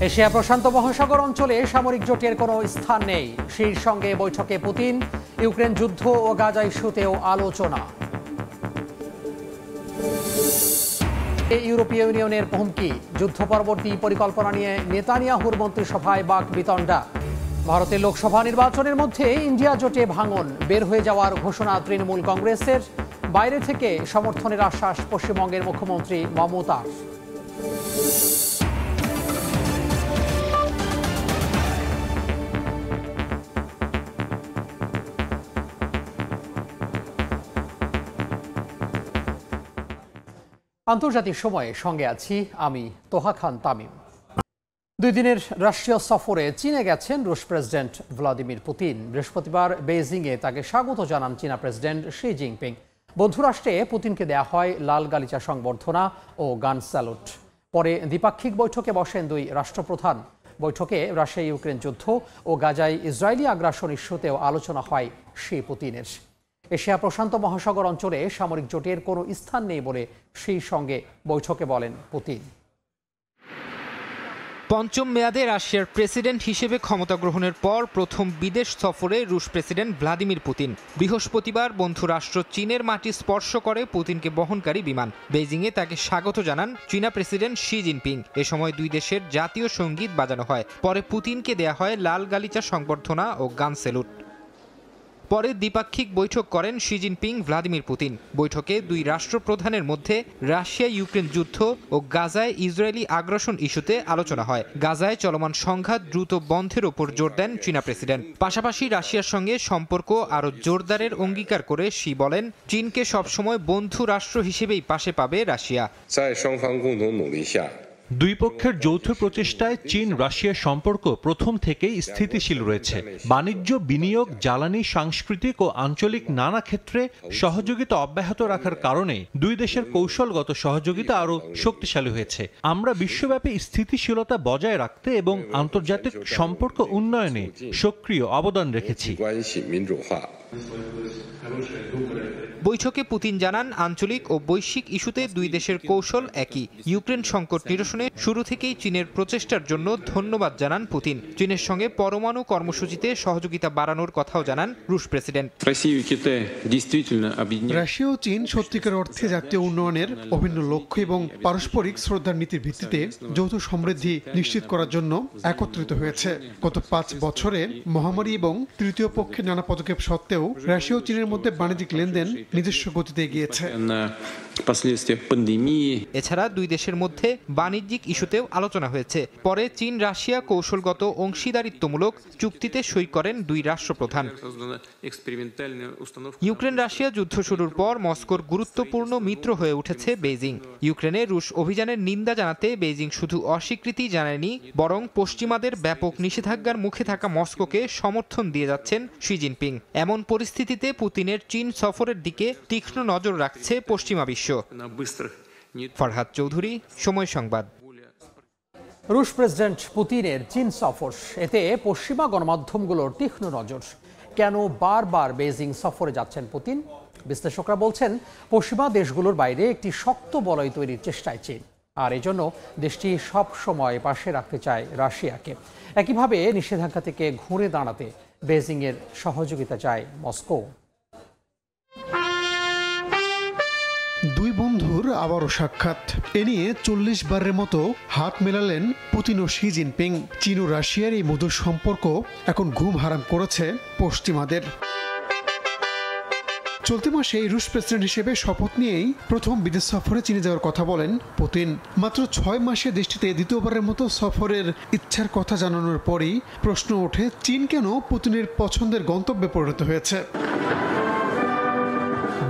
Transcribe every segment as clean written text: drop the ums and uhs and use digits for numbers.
Asia প্রশান্ত মহাসাগর অঞ্চলে সামরিক জোটের কোনো স্থান নেই। শীর সঙ্গে বৈঠকে পুতিন। ইউক্রেন যুদ্ধ ও গাজা ইস্যুতেও আলোচনা। ইউরোপীয় ইউনিয়নের হুমকি, যুদ্ধ পরবর্তী পরিকল্পনা নিয়ে নেতানিয়াহুর মন্ত্রিসভায় বাকবিতণ্ডা। ভারতের লোকসভা নির্বাচনের মধ্যে ইন্ডিয়া জোটে ভাঙন, বের হয়ে যাওয়ার ঘোষণা তৃণমূল কংগ্রেসের। বাইরে থেকে সমর্থনের আশ্বাস পশ্চিমবঙ্গের মুখ্যমন্ত্রী মমতার। আন্তর্জাতিক সময়ে সঙ্গে আছি আমি তোহা খান তামিম। 2 দিনের রাষ্ট্রীয় সফরে চীনে গেছেন রুশ প্রেসিডেন্ট ভ্লাদিমির পুতিন। বৃহস্পতিবার বেইজিংয়ে তাকে স্বাগত জানান চীনা প্রেসিডেন্ট শি জিনপিং। বন্ধুরাষ্ট্রে পুতিনকে দেয়া হয় লাল গালিচা সংবর্ধনা ও গান স্যালুট। পরে দ্বিপাক্ষিক বৈঠকে বসেন 2 রাষ্ট্রপ্রধান। বৈঠকে রাশিয়া ইউক্রেন যুদ্ধ ও গাজায় ইসরায়েলি আগ্রাসন ইস্যুতেও আলোচনা হয় শি পুতিনের। এশিয়া প্রশান্ত মহাসাগর অঞ্চলে সামরিক জোটের কোনো স্থান নেই বলে সেই সঙ্গে বৈঠকে বলেন পুতিন। পঞ্চম মেয়াদে রাশিয়ার প্রেসিডেন্ট হিসেবে ক্ষমতা গ্রহণের পর প্রথম বিদেশ সফরে রুশ প্রেসিডেন্ট ভ্লাদিমির পুতিন। বৃহস্পতিবার বন্ধু রাষ্ট্র চীনের মাটি স্পর্শ করে পুতিনকে বহনকারী বিমান। বেইজিংয়ে তাকে স্বাগত জানান চীনা প্রেসিডেন্ট শি জিনপিং। এ সময় 2 দেশের জাতীয় সঙ্গীত বাজানো হয়। পরে পুতিনকে দেয়া হয় লাল গালিচা সংবর্ধনা ও গান স্যালুট। পরে দ্বিপাক্ষিক বৈঠক করেন শি জিনপিং ভ্লাদিমির পুতিন। বৈঠকে 2 রাষ্ট্রপ্রধানের মধ্যে রাশিয়া ইউক্রেন যুদ্ধ ও গাজায় ইসরায়েলি আগ্রাসন ইস্যুতে আলোচনা হয়। গাজায় চলমান সংঘাত দ্রুত বন্ধের ওপর জোর দেন চীনা প্রেসিডেন্ট। পাশাপাশি রাশিয়ার সঙ্গে সম্পর্ক আরও জোরদারের অঙ্গীকার করে শি বলেন, চীনকে সবসময় বন্ধু রাষ্ট্র হিসেবেই পাশে পাবে রাশিয়া। 2 পক্ষের যৌথ প্রচেষ্টায় চীন রাশিয়ার সম্পর্ক প্রথম থেকেই স্থিতিশীল রয়েছে। বাণিজ্য, বিনিয়োগ, জ্বালানি, সাংস্কৃতিক ও আঞ্চলিক নানা ক্ষেত্রে সহযোগিতা অব্যাহত রাখার কারণে 2 দেশের কৌশলগত সহযোগিতা আরও শক্তিশালী হয়েছে। আমরা বিশ্বব্যাপী স্থিতিশীলতা বজায় রাখতে এবং আন্তর্জাতিক সম্পর্ক উন্নয়নে সক্রিয় অবদান রেখেছি। বৈঠকে পুতিন জানান, আঞ্চলিক ও বৈশ্বিক ইস্যুতে 2 দেশের কৌশল একই। ইউক্রেন সংকট নিরসনে শুরু থেকেই চীনের প্রচেষ্টার জন্য ধন্যবাদ জানান পুতিন। চীনের সঙ্গে পরমাণু কর্মসূচিতে সহযোগিতা বাড়ানোর কথাও জানান রুশ প্রেসিডেন্ট। রাশিয়া ও চীন সত্যিকার অর্থে জাতীয় উন্নয়নের অভিন্ন লক্ষ্য এবং পারস্পরিক শ্রদ্ধার নীতির ভিত্তিতে যৌথ সমৃদ্ধি নিশ্চিত করার জন্য একত্রিত হয়েছে। গত 5 বছরে মহামারী এবং তৃতীয় পক্ষের নানা পদক্ষেপ সত্ত্বেও রাশিয়া ও চীনের মধ্যে বাণিজ্যিক লেনদেন নিজস্ব গতিতে এগিয়েছে। এছাড়া 2 দেশের মধ্যে বাণিজ্যিক ইস্যুতেও আলোচনা হয়েছে। পরে চীন রাশিয়া কৌশলগত অংশীদারিত্বমূলক চুক্তিতে সই করেন 2 রাষ্ট্রপ্রধান। ইউক্রেন রাশিয়া যুদ্ধ শুরুর পর মস্কোর গুরুত্বপূর্ণ মিত্র হয়ে উঠেছে বেইজিং। ইউক্রেনে রুশ অভিযানের নিন্দা জানাতে বেইজিং শুধু অস্বীকৃতি জানায়নি, বরং পশ্চিমাদের ব্যাপক নিষেধাজ্ঞার মুখে থাকা মস্কোকে সমর্থন দিয়ে যাচ্ছেন শি জিনপিং। এমন পরিস্থিতিতে পুতিনের চীন সফরের দিকে তীক্ষ্ণ নজর রাখছে পশ্চিমা বিশ্ব। ফরহাদ চৌধুরী, সময় সংবাদ। রুশ প্রেসিডেন্ট পুতিনের চীন সফর, এতে পশ্চিমা গণমাধ্যমগুলোর তীক্ষ্ণ নজর। কেন বারবার বেইজিং সফরে যাচ্ছেন পুতিন? বিশ্লেষকরা বলছেন, পশ্চিমা দেশগুলোর বাইরে একটি শক্ত বলয় তৈরির চেষ্টায় চীন, আর এজন্য দেশটি সব সময় পাশে রাখতে চায় রাশিয়াকে। একইভাবে নিষেধাজ্ঞা থেকে ঘুরে দাঁড়াতে বেইজিংয়ের সহযোগিতা চায় মস্কো। 2 বন্ধুর আবারও সাক্ষাৎ, এ নিয়ে 40 বারের মতো হাত মেলালেন পুতিন ও শি জিনপিং। চীন ও রাশিয়ার এই মধুর সম্পর্ক এখন ঘুম হারাম করেছে পশ্চিমাদের। চলতি মাসে রুশ প্রেসিডেন্ট হিসেবে শপথ নিয়েই প্রথম বিদেশ সফরে চীনে যাওয়ার কথা বলেন পুতিন। মাত্র 6 মাসে দেশটিতে দ্বিতীয়বারের মতো সফরের ইচ্ছার কথা জানানোর পরই প্রশ্ন ওঠে, চীন কেন পুতিনের পছন্দের গন্তব্যে পরিণত হয়েছে।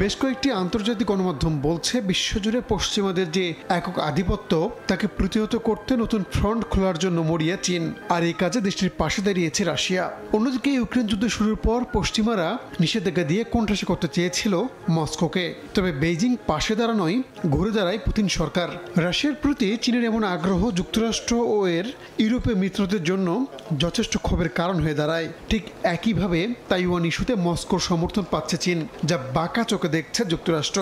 বেশ কয়েকটি আন্তর্জাতিক গণমাধ্যম বলছে, বিশ্বজুড়ে পশ্চিমাদের যে একক আধিপত্য তাকে প্রতিহত করতে নতুন ফ্রন্ট খোলার জন্য মরিয়া চীন, আর এই কাজে দেশটির পাশে দাঁড়িয়েছে রাশিয়া। অন্যদিকে ইউক্রেন যুদ্ধ শুরুর পর পশ্চিমারা নিষেধাজ্ঞা দিয়ে কোণঠাসা করতে চেয়েছিল মস্কোকে, তবে বেইজিং পাশে দাঁড়ানোয় ঘুরে দাঁড়ায় পুতিন সরকার। রাশিয়ার প্রতি চীনের এমন আগ্রহ যুক্তরাষ্ট্র ও এর ইউরোপীয় মিত্রদের জন্য যথেষ্ট ক্ষোভের কারণ হয়ে দাঁড়ায়। ঠিক একইভাবে তাইওয়ান ইস্যুতে মস্কোর সমর্থন পাচ্ছে চীন, যা বাঁকা চোখে দেখছে যুক্তরাষ্ট্র।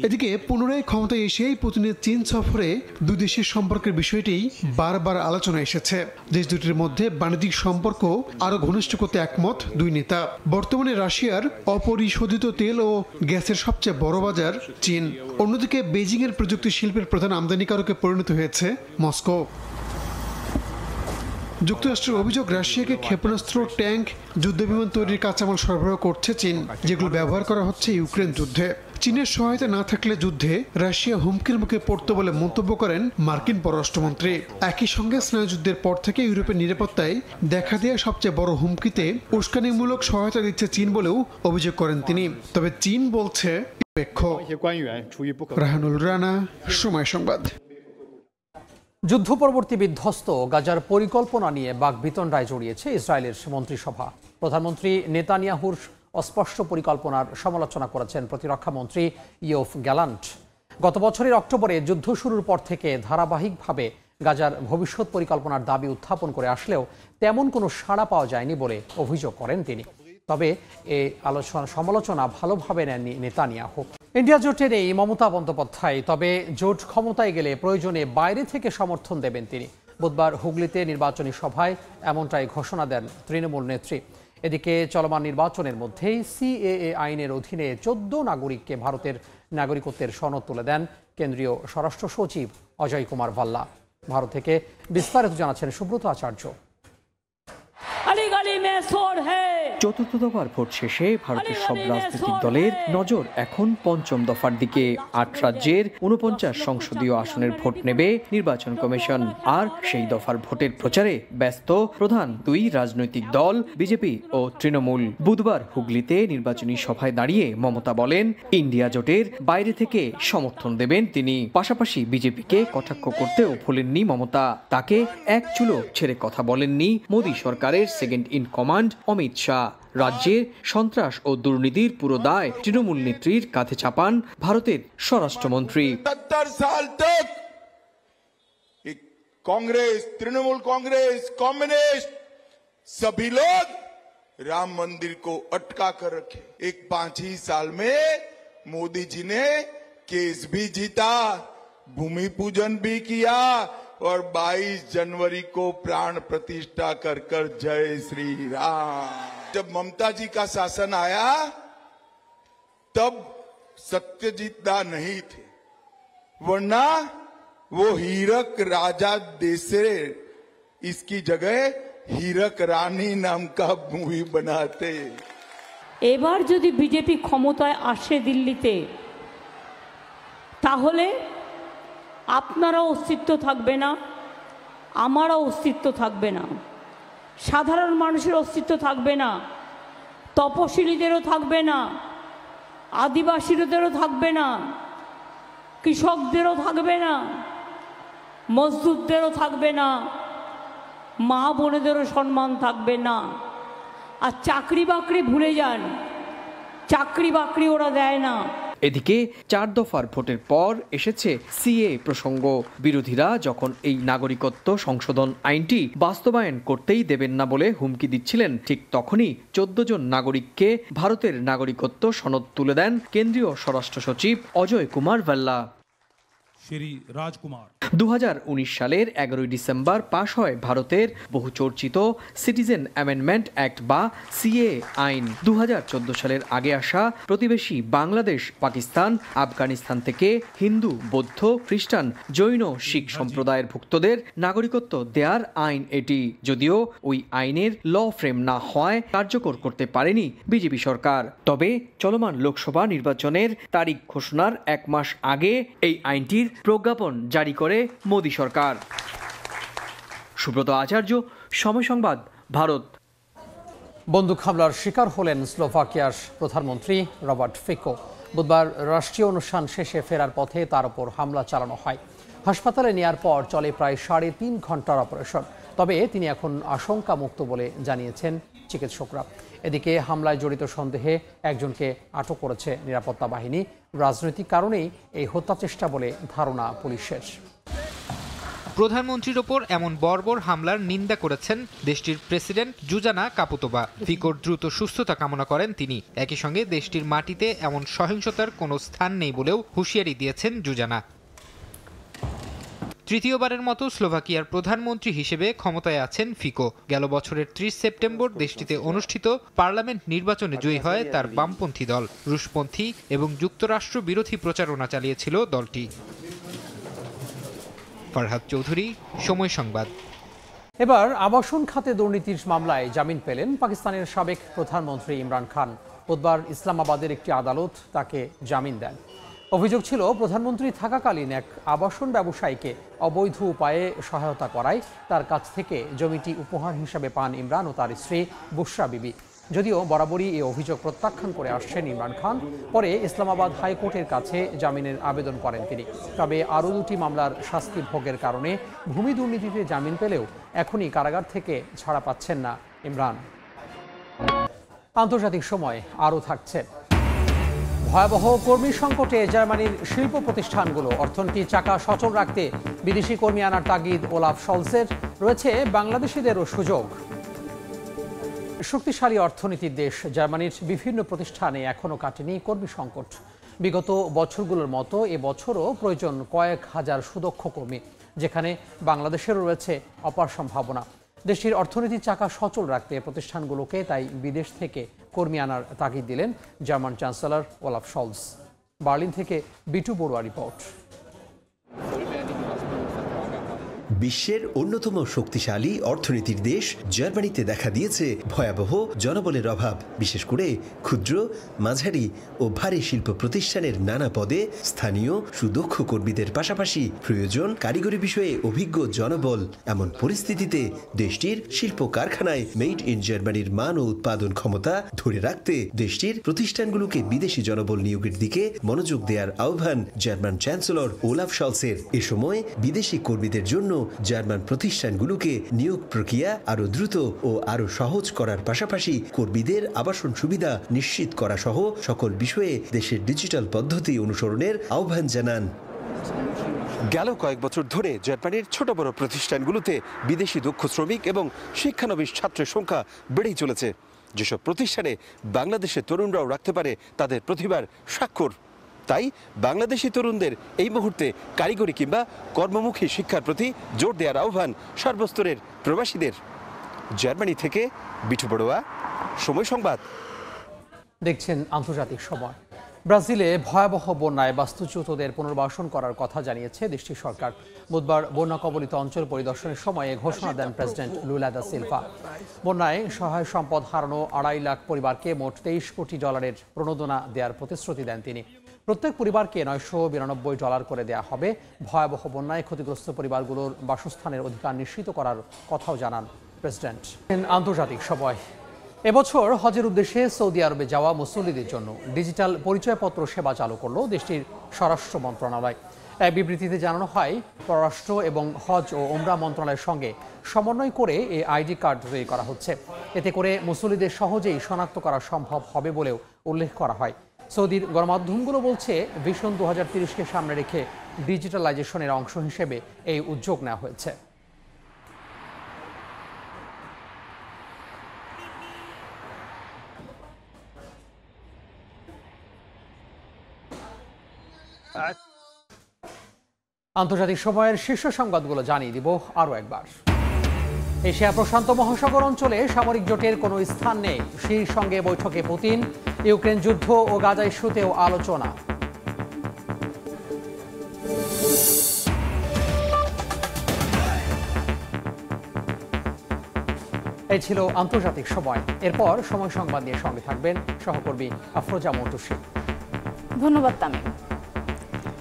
এদিকে পুনরায় ক্ষমতায় এসেই পুতিনের চীন সফরে দুই দেশের সম্পর্কের বিষয়টি বারবার আলোচনা এসেছে। দেশ দুটির মধ্যে বাণিজ্যিক সম্পর্ক আরো ঘনিষ্ঠ করতে একমত দুই নেতা। বর্তমানে রাশিয়ার অপরিশোধিত তেল ও গ্যাসের সবচেয়ে বড় বাজার চীন। অন্যদিকে বেজিং এর প্রযুক্তি শিল্পের প্রধান আমদানিকারকে পরিণত হয়েছে মস্কো। যুক্তরাষ্ট্রের অভিযোগ, রাশিয়াকে ক্ষেপণাস্ত্র, ট্যাঙ্ক, যুদ্ধবিমান তৈরির কাঁচামাল সরবরাহ করছে চীন, যেগুলো ব্যবহার করা হচ্ছে ইউক্রেন যুদ্ধে। চীনের সহায়তা না থাকলে যুদ্ধে রাশিয়া হুমকির মুখে পড়ত বলে মন্তব্য করেন মার্কিন পররাষ্ট্রমন্ত্রী। একই সঙ্গে স্নায়ুযুদ্ধের পর থেকে ইউরোপের নিরাপত্তায় দেখা দেওয়া সবচেয়ে বড় হুমকিতে উস্কানিমূলক সহায়তা দিচ্ছে চীন বলেও অভিযোগ করেন তিনি। তবে চীন বলছে রাহানুল রানা, সময় সংবাদ। যুদ্ধ পরবর্তী বিধ্বস্ত গাজার পরিকল্পনা নিয়ে বাকবিতণ্ডায় জড়িয়েছে ইসরায়েলের মন্ত্রিসভা। প্রধানমন্ত্রী নেতানিয়াহুর অস্পষ্ট পরিকল্পনার সমালোচনা করেছেন প্রতিরক্ষামন্ত্রী ইয়োভ গ্যালান্ট। গত বছরের অক্টোবরে যুদ্ধ শুরুর পর থেকে ধারাবাহিকভাবে গাজার ভবিষ্যৎ পরিকল্পনার দাবি উত্থাপন করে আসলেও তেমন কোনো সাড়া পাওয়া যায়নি বলে অভিযোগ করেন তিনি। তবে এই সমালোচনা ভালোভাবে নেননি নেতানিয়াহু। ইন্ডিয়া জোটে নেই মমতা বন্দ্যোপাধ্যায়, তবে জোট ক্ষমতায় গেলে প্রয়োজনে বাইরে থেকে সমর্থন দেবেন তিনি। বুধবার হুগলিতে নির্বাচনী সভায় এমনটাই ঘোষণা দেন তৃণমূল নেত্রী। এদিকে চলমান নির্বাচনের মধ্যেই সিএএ আইনের অধীনে 14 নাগরিককে ভারতের নাগরিকত্বের সনদ তুলে দেন কেন্দ্রীয় স্বরাষ্ট্র সচিব অজয় কুমার ভাল্লা। ভারত থেকে বিস্তারিত জানাচ্ছেন সুব্রত আচার্য। চতুর্থ দফার ভোট শেষে ভারতের সব রাজনৈতিক দলের নজর এখন পঞ্চম দফার দিকে। 8 রাজ্যের 49 সংসদীয় আসনের ভোট নেবে নির্বাচন কমিশন। আর সেই দফার ভোটের প্রচারে ব্যস্ত প্রধান দুই রাজনৈতিক দল বিজেপি ও তৃণমূল। বুধবার হুগলিতে নির্বাচনী সভায় দাঁড়িয়ে মমতা বলেন, ইন্ডিয়া জোটের বাইরে থেকে সমর্থন দেবেন তিনি। পাশাপাশি বিজেপিকে কটাক্ষ করতেও ভুলেননি মমতা। তাকে এক চুলো ছেড়ে কথা বলেননি মোদী সরকারের second in command Amit Shah. রাজ্যে সন্ত্রাস ও দুর্নীতির পুরো দায় তৃণমূল নেত্রীর কাঁধে চাপান ভারতের স্বরাষ্ট্রমন্ত্রী। 70 साल तक कांग्रेस, तृणमूल कांग्रेस, कम्युनिस्ट सभी लोग राम मंदिर को अटका कर रखे। एक 5 ही साल में मोदी जी ने केस भी जीता, भूमि पूजन भी किया और 22 जनवरी को प्राण प्रतिष्ठा कर जय श्री राम। जब ममता जी का शासन आया तब सत्यजीत दा नहीं थे, वरना वो हीरक राजा देशरे इसकी जगह हीरक रानी नाम का मूवी बनाते। এবার যদি বিজেপি ক্ষমতায় আসে দিল্লিতে, তাহলে আপনারও অস্তিত্ব থাকবে না, আমারও অস্তিত্ব থাকবে না, সাধারণ মানুষের অস্তিত্ব থাকবে না, তপশিলীদেরও থাকবে না, আদিবাসীদেরও থাকবে না, কৃষকদেরও থাকবে না, মজদুরদেরও থাকবে না, মা বোনেদেরও সম্মান থাকবে না। আর চাকরি বাকরি ভুলে যান, চাকরি বাকরি ওরা দেয় না। এদিকে 4 দফার ভোটের পর এসেছে সিএ প্রসঙ্গ। বিরোধীরা যখন এই নাগরিকত্ব সংশোধন আইনটি বাস্তবায়ন করতেই দেবেন না বলে হুমকি দিচ্ছিলেন, ঠিক তখনই 14 জন নাগরিককে ভারতের নাগরিকত্ব সনদ তুলে দেন কেন্দ্রীয় স্বরাষ্ট্র সচিব অজয় কুমার ভাল্লা। 2019 সালের 11 ডিসেম্বর পাশ হয় ভারতের বহুচর্চিত সিটিজেন অ্যামেন্ডমেন্ট অ্যাক্ট বা সিএ আইন। 2014 সালের আগে আসা প্রতিবেশী বাংলাদেশ, পাকিস্তান, আফগানিস্তান থেকে হিন্দু, বৌদ্ধ, খ্রিস্টান, জৈন, শিখ সম্প্রদায়ের ভুক্তদের নাগরিকত্ব দেওয়ার আইন এটি। যদিও ওই আইনের ল ফ্রেম না হওয়ায় কার্যকর করতে পারেনি বিজেপি সরকার। তবে চলমান লোকসভা নির্বাচনের তারিখ ঘোষণার 1 মাস আগে এই আইনটির প্রজ্ঞাপন জারি করে মোদী সরকার। সুব্রত আচার্য, সময় সংবাদ, ভারত। বন্দুক হামলার শিকার হলেন স্লোভাকিয়ার প্রধানমন্ত্রী রবার্ট ফিকো। বুধবার রাষ্ট্রীয় অনুষ্ঠান শেষে ফেরার পথে তার উপর হামলা চালানো হয়। হাসপাতালে নেয়ার পর চলে প্রায় 3.5 ঘন্টার অপারেশন। তবে তিনি এখন আশঙ্কামুক্ত বলে জানিয়েছেন চিকিৎসকরা। এদিকে হামলায় জড়িত সন্দেহে একজনকে আটক করেছে নিরাপত্তা বাহিনী। রাজনৈতিক কারণেই এই হত্যা চেষ্টা বলে ধারণা পুলিশের। প্রধানমন্ত্রীর ওপর এমন বর্বর হামলার নিন্দা করেছেন দেশটির প্রেসিডেন্ট জুজানা কাপুতোভা। ফিকোর দ্রুত সুস্থতা কামনা করেন তিনি। একই সঙ্গে দেশটির মাটিতে এমন সহিংসতার কোনো স্থান নেই বলেও হুঁশিয়ারি দিয়েছেন জুজানা। তৃতীয়বারের মতো স্লোভাকিয়ার প্রধানমন্ত্রী হিসেবে ক্ষমতায় আছেন ফিকো। গেল বছরের ৩০ সেপ্টেম্বর দেশটিতে অনুষ্ঠিত পার্লামেন্ট নির্বাচনে জয়ী হয় তার বামপন্থী দল। রুশপন্থী এবং যুক্তরাষ্ট্র বিরোধী প্রচারণা চালিয়েছিল দলটি। ফরহাদ চৌধুরী, সময় সংবাদ। এবার আবাসন খাতে দুর্নীতির মামলায় জামিন পেলেন পাকিস্তানের সাবেক প্রধানমন্ত্রী ইমরান খান। বুধবার ইসলামাবাদের একটি আদালত তাকে জামিন দেন। অভিযোগ ছিল প্রধানমন্ত্রী থাকাকালীন এক আবাসন ব্যবসায়ীকে অবৈধ উপায়ে সহায়তা করায় তার কাছ থেকে জমিটি উপহার হিসাবে পান ইমরান ও তার স্ত্রী বুশরা বিবি। যদিও বরাবরই এই অভিযোগ প্রত্যাখ্যান করে আসছেন ইমরান খান, পরে ইসলামাবাদ হাইকোর্টের কাছে জামিনের আবেদন করেন তিনি। তবে আরও দুটি মামলার শাস্তি ভোগের কারণে ভূমি দুর্নীতিতে জামিন পেলেও এখনই কারাগার থেকে ছাড়া পাচ্ছেন না ইমরান। আন্তর্জাতিক সময় আরও থাকছে। ভয়াবহ কর্মী সংকটে জার্মানির শিল্প প্রতিষ্ঠানগুলো অর্থনীতির চাকা সচল রাখতে বিদেশি কর্মী আনার তাগিদ ওলাফ শলসের। রয়েছে বাংলাদেশিদেরও সুযোগ। শক্তিশালী অর্থনীতির দেশ জার্মানির বিভিন্ন প্রতিষ্ঠানে এখনও কাটেনি কর্মী সংকট। বিগত বছরগুলোর মতো এবছরও প্রয়োজন কয়েক হাজার সুদক্ষ কর্মী, যেখানে বাংলাদেশেরও রয়েছে অপার সম্ভাবনা। দেশটির অর্থনীতির চাকা সচল রাখতে প্রতিষ্ঠানগুলোকে তাই বিদেশ থেকে কর্মী আনার তাগিদ দিলেন German chancellor Olaf shawls. Berlin থেকে বিটু বড়ুয়া রিপোর্ট। বিশ্বের অন্যতম শক্তিশালী অর্থনীতির দেশ জার্মানিতে দেখা দিয়েছে ভয়াবহ জনবলের অভাব। বিশেষ করে ক্ষুদ্র, মাঝারি ও ভারী শিল্প প্রতিষ্ঠানের নানা পদে স্থানীয় সুদক্ষ কর্মীদের পাশাপাশি প্রয়োজন কারিগরি বিষয়ে অভিজ্ঞ জনবল। এমন পরিস্থিতিতে দেশটির শিল্প কারখানায় মেড ইন জার্মানির মান ও উৎপাদন ক্ষমতা ধরে রাখতে দেশটির প্রতিষ্ঠানগুলোকে বিদেশি জনবল নিয়োগের দিকে মনোযোগ দেওয়ার আহ্বান জার্মান চ্যান্সেলর ওলাফ শলসের। এ সময় বিদেশি কর্মীদের জন্য জার্মান প্রতিষ্ঠানগুলোকে নিয়োগ প্রক্রিয়া আরো দ্রুত ও আরো সহজ করার পাশাপাশি কর্মীদের আবাসন সুবিধা নিশ্চিত করা সহ সকল বিষয়ে দেশের ডিজিটাল পদ্ধতি অনুসরণের আহ্বান জানান। গেল কয়েক বছর ধরে জার্মানির ছোট বড় প্রতিষ্ঠানগুলোতে বিদেশি দক্ষ শ্রমিক এবং শিক্ষানবিশ ছাত্রের সংখ্যা বেড়েই চলেছে। যেসব প্রতিষ্ঠানে বাংলাদেশের তরুণরাও রাখতে পারে তাদের প্রতিভার স্বাক্ষর। তাই বাংলাদেশি তরুণদের এই মুহূর্তে কারিগরি কিংবা কর্মমুখী শিক্ষার প্রতি জোর দেওয়ার আহ্বান সর্বস্তরের প্রবাসীদের। জার্মানি থেকে বিটু বড়ুয়া, সময় সংবাদ। দেখছেন আন্তর্জাতিক সময়। ব্রাজিলে ভয়াবহ বন্যায় বাস্তুচ্যুতদের পুনর্বাসন করার কথা জানিয়েছে দেশটির সরকার। বুধবার বন্যা কবলিত অঞ্চল পরিদর্শনের সময় ঘোষণা দেন প্রেসিডেন্ট লুলা দা সিলভা। বন্যায় সহায় সম্পদ হারানো 2.5 লাখ পরিবারকে মোট $23 কোটি প্রণোদনা দেওয়ার প্রতিশ্রুতি দেন তিনি। প্রত্যেক পরিবারকে $992 করে দেওয়া হবে। ভয়াবহ বন্যায় ক্ষতিগ্রস্ত পরিবারগুলোর বাসস্থানের অধিকার নিশ্চিত করার কথাও জানান প্রেসিডেন্ট। আন্তর্জাতিক সময়। এবছর হজের উদ্দেশ্যে সৌদি আরবে যাওয়া মুসল্লিদের জন্য ডিজিটাল পরিচয়পত্র সেবা চালু করল দেশটির স্বরাষ্ট্র মন্ত্রণালয়। এক বিবৃতিতে জানানো হয়, পররাষ্ট্র এবং হজ ও ওমরা মন্ত্রণালয়ের সঙ্গে সমন্বয় করে এই আইডি কার্ড তৈরি করা হচ্ছে। এতে করে মুসল্লিদের সহজেই শনাক্ত করা সম্ভব হবে বলেও উল্লেখ করা হয়। সৌদির গণমাধ্যমগুলো বলছে, ভিশন 2030কে সামনে রেখে ডিজিটালাইজেশনের অংশ হিসেবে এই উদ্যোগ নেওয়া হয়েছে। আন্তর্জাতিক সময়ের শীর্ষ সংবাদগুলো জানিয়ে দিব আরও একবার। এশিয়া প্রশান্ত মহাসাগর অঞ্চলে সামরিক জোটের কোনো স্থান নেই। শীর সঙ্গে বৈঠকে পুতিন। ইউক্রেন যুদ্ধ ও গাজা ইস্যুতেও আলোচনা। এই ছিল আন্তর্জাতিক সময়। এরপর সময় সংবাদ নিয়ে সঙ্গে থাকবেন সহকর্মী আফরোজা মন্টুসী। ধন্যবাদ তামিম।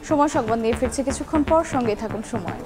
সময় সংবাদ নিয়ে ফিরছে কিছুক্ষণ পর, সঙ্গে থাকুন সময়।